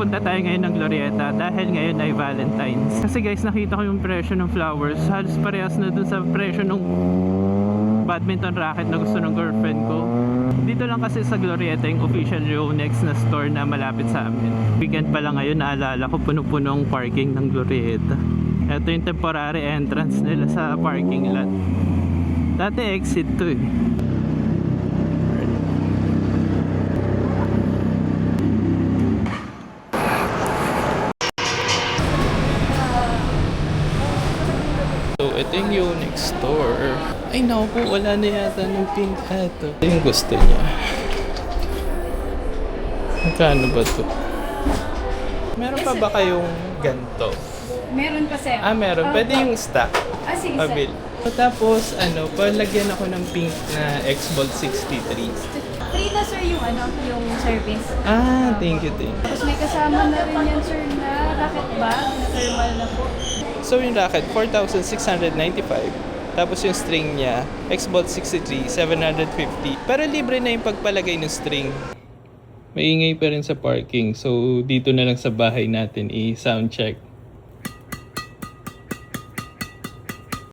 pupunta tayo ngayon ng Glorieta dahil ngayon ay Valentine's. Kasi guys, nakita ko yung presyo ng flowers. Halos parehas na dun sa presyo ng badminton racket na gusto ng girlfriend ko. Dito lang kasi sa Glorieta yung official Yonex na store na malapit sa amin. Weekend pa lang ngayon, naalala ko puno-puno ang parking ng Glorieta. Ito yung temporary entrance nila sa parking lot. Dati exit to eh. So, ito yung Yonex store. Ay, naku po, wala na yata ng pink. Ito. Ito yung gusto niya. Magkano ba to? Meron pa ba kayong ganito? Meron pa, sir. Meron. Pwede yung stock. Sige, Avail. So, tapos, palagyan ako ng pink na X-Bolt 63. Free na, sir, yung service. Thank you. Tapos may kasama na rin yan, sir, na racket bag na thermal na po. So, yung racket, 4,695. Tapos yung string niya, X-Bolt 63, 750. Pero libre na yung pagpalagay ng string. Maingay pa rin sa parking. So, dito na lang sa bahay natin i-sound check.